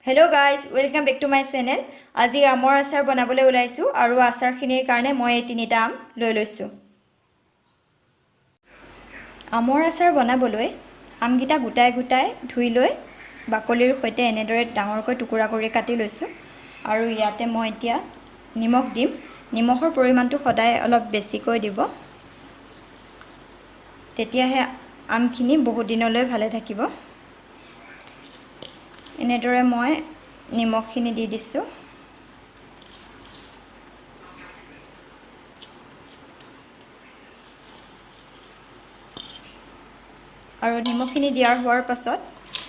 Hello guys, welcome back to my channel. আজি আমৰ আচাৰ বনাবলৈ ওলাইছো আৰু আচাৰখিনিৰ কাৰণে মই এই তিনিটা আম লৈ লৈছো। আমৰ আচাৰ বনাবলৈ আমগিটা গুটাই ধুই লৈ বাকলিৰ সৈতে এনেদৰে ডাঙৰকৈ টুকুৰা কৰি কাটি লৈছো আৰু ইয়াতে মই এতিয়া নিমখ দিম। নিমখৰ পৰিমাণটো সদায় অলপ বেছিকৈ দিব। তেতিয়াহে আমখিনি বহুত দিনলৈ ভালে থাকিব। এনেদৰে মই নিমখখিনি দি দিছো। আৰু নিমখখিনি দিয়াৰ হোৱাৰ পাছত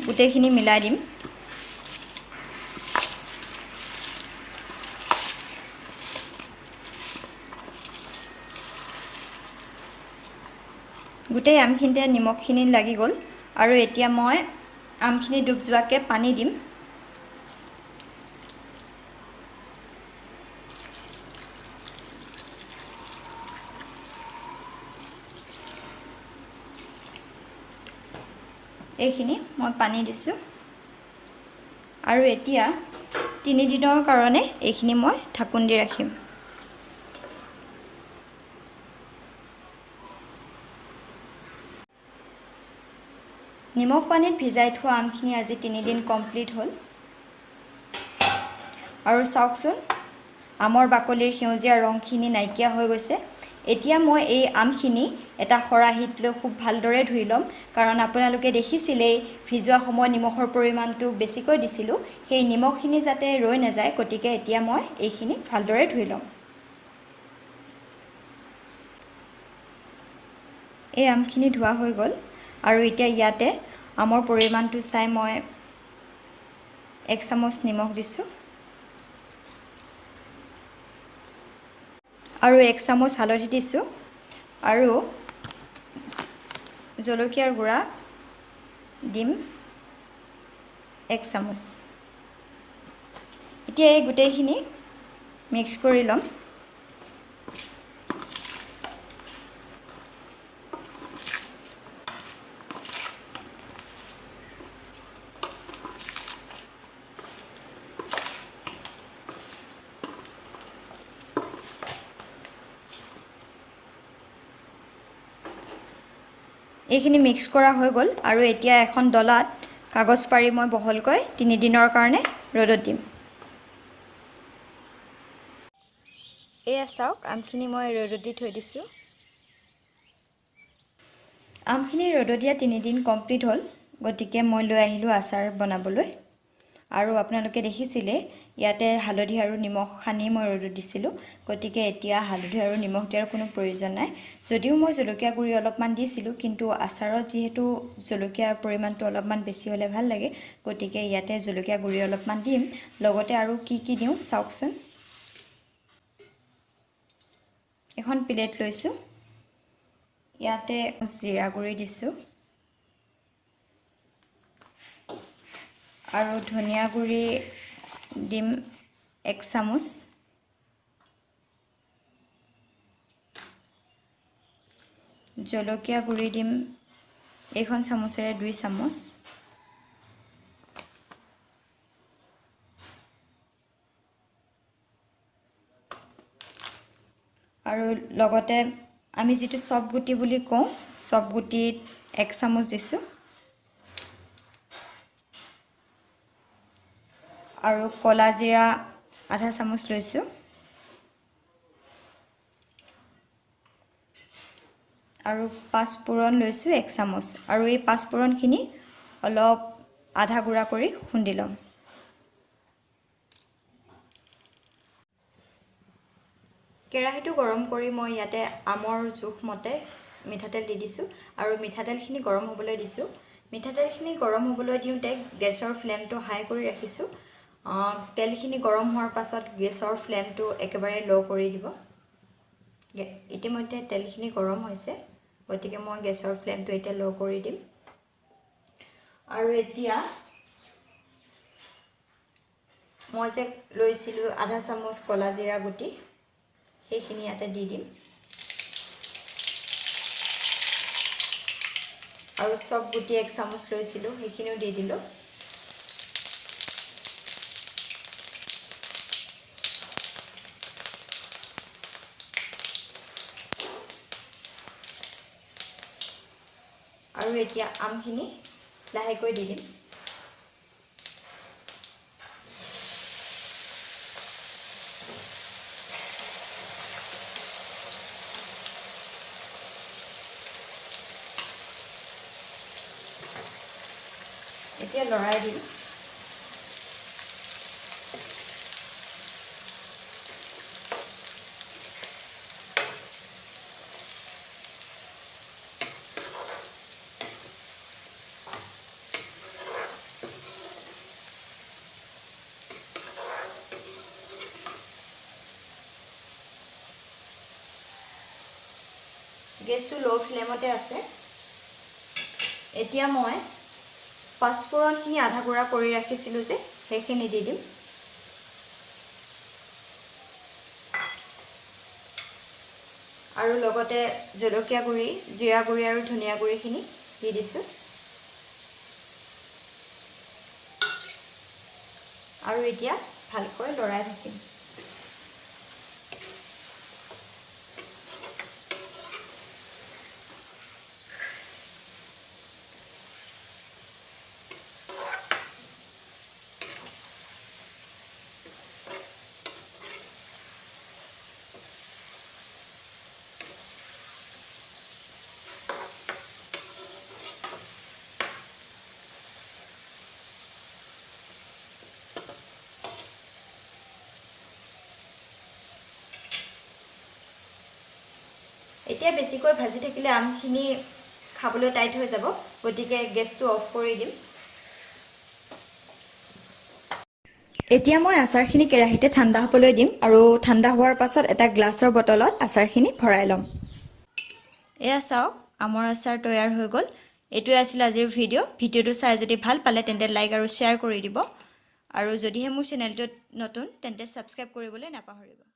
গোটেইখিনি মিলাই দিম। গোটেই আমখিনিতে নিমখখিনি লাগি গ'ল আৰু এতিয়া মই আমখিনি ডুব যোৱাকৈ পানী দিম। এইখিনি মই পানী দিছো আৰু এতিয়া 3 দিনৰ কাৰণে এইখিনি মই ঢাকন দি ৰাখিম। নিমখ পানীত ভিজাই থোৱা আমখিনি আজি 3 দিন কমপ্লিট হ'ল আৰু চাওকচোন আমৰ বাকলিৰ সেউজীয়া ৰংখিনি নাইকিয়া হৈ গৈছে। এতিয়া মই এই আমখিনি এটা খৰাহিত লৈ খুব ভালদৰে ধুই ল'ম, কাৰণ আপোনালোকে দেখিছিলেই ভিজোৱা সময়ত নিমখৰ পৰিমাণটো বেছিকৈ দিছিলোঁ। সেই নিমখখিনি যাতে ৰৈ নাযায়, গতিকে এতিয়া মই এইখিনি ভালদৰে ধুই ল'ম। এই আমখিনি ধোৱা হৈ গ'ল আৰু এতিয়া ইয়াতে আমৰ পৰিমাণটো চাই মই 1 চামুচ নিমখ দিছোঁ আৰু 1 চামুচ হালধি দিছোঁ আৰু জলকীয়াৰ গুড়া দিম 1 চামুচ। এতিয়া এই গোটেইখিনি মিক্স কৰি ল'ম। এইখিনি মিক্স কৰা হৈ গ'ল আৰু এতিয়া এখন ডলাত কাগজ পাৰি মই বহলকৈ 3 দিনৰ কাৰণে ৰ'দত দিম। এয়া চাওক, আমখিনি মই ৰ'দত দি থৈ দিছোঁ। আমখিনি ৰ'দত দিয়া 3 দিন কমপ্লিট হ'ল, গতিকে মই লৈ আহিলোঁ আচাৰ বনাবলৈ। আৰু আপোনালোকে দেখিছিলে ইয়াতে হালধি আৰু নিমখ সানি মই ৰ'দত দিছিলোঁ, গতিকে এতিয়া হালধি আৰু নিমখ দিয়াৰ কোনো প্ৰয়োজন নাই। যদিও মই জলকীয়া গুড়ি অলপমান দিছিলোঁ, কিন্তু আচাৰত যিহেতু জলকীয়াৰ পৰিমাণটো অলপমান বেছি হ'লে ভাল লাগে, গতিকে ইয়াতে জলকীয়া গুড়ি অলপমান দিম। লগতে আৰু কি দিওঁ চাওকচোন। এখন প্লেট লৈছোঁ, ইয়াতে জিৰা গুড়ি দিছোঁ আৰু ধনিয়া গুড়ি দিম 1 চামুচ, জলকীয়া গুড়ি দিম এইখন চামুচেৰে 2 চামুচ, আৰু লগতে আমি যিটো চপ গুটি বুলি কওঁ, চপ গুটিত 1 চামুচ দিছোঁ আৰু কলা জিৰা আধা চামুচ লৈছোঁ আৰু পাঁচফোৰণ লৈছোঁ 1 চামুচ, আৰু এই পাঁচফোৰণখিনি অলপ আধা গুড়া কৰি খুন্দি ল'ম। কেৰাহীটো গৰম কৰি মই ইয়াতে আমৰ জোখমতে মিঠাতেল দি দিছোঁ আৰু মিঠাতেলখিনি গৰম হ'বলৈ দিছোঁ। মিঠাতেলখিনি গৰম হ'বলৈ দিওঁতে গেছৰ ফ্লেমটো হাই কৰি ৰাখিছোঁ। তেলখিনি গৰম হোৱাৰ পাছত গেছৰ ফ্লেমটো একেবাৰে ল' কৰি দিব। ইতিমধ্যে তেলখিনি গৰম হৈছে, গতিকে মই গেছৰ ফ্লেমটো এতিয়া ল' কৰি দিম। আৰু এতিয়া মই যে লৈছিলোঁ আধা চামুচ কলা জিৰা গুটি, সেইখিনি ইয়াতে দি দিম আৰু চব গুটি 1 চামুচ লৈছিলোঁ, সেইখিনিও দি দিলোঁ। আৰু এতিয়া আমখিনি লাহেকৈ দি দিম। এতিয়া লৰাই দিম। গেছটো ল' ফ্লেমতে আছে। এতিয়া মই পাঁচফোৰণখিনি আধা গুড়া কৰি ৰাখিছিলোঁ যে সেইখিনি দি দিম। আৰু লগতে জলকীয়া গুড়ি, জিৰা গুড়ি আৰু ধনিয়া গুড়িখিনি দি দিছোঁ। আৰু এতিয়া ভালকৈ লৰাই থাকিম। এতিয়া বেছিকৈ ভাজি থাকিলে আমখিনি খাবলৈ টাইট হৈ যাব, গতিকে গেছটো অফ কৰি দিম। এতিয়া মই আচাৰখিনি কেৰাহীতে ঠাণ্ডা হ'বলৈ দিম আৰু ঠাণ্ডা হোৱাৰ পাছত এটা গ্লাছৰ বটলত আচাৰখিনি ভৰাই ল'ম। এয়া চাওক, আমৰ আচাৰ তৈয়াৰ হৈ গ'ল। এইটোৱে আছিল আজিৰ ভিডিঅ'টো চাই যদি ভাল পালে তেন্তে লাইক আৰু শ্বেয়াৰ কৰি দিব। আৰু যদিহে মোৰ চেনেলটোত নতুন তেন্তে ছাবস্ক্ৰাইব কৰিবলৈ নাপাহৰিব।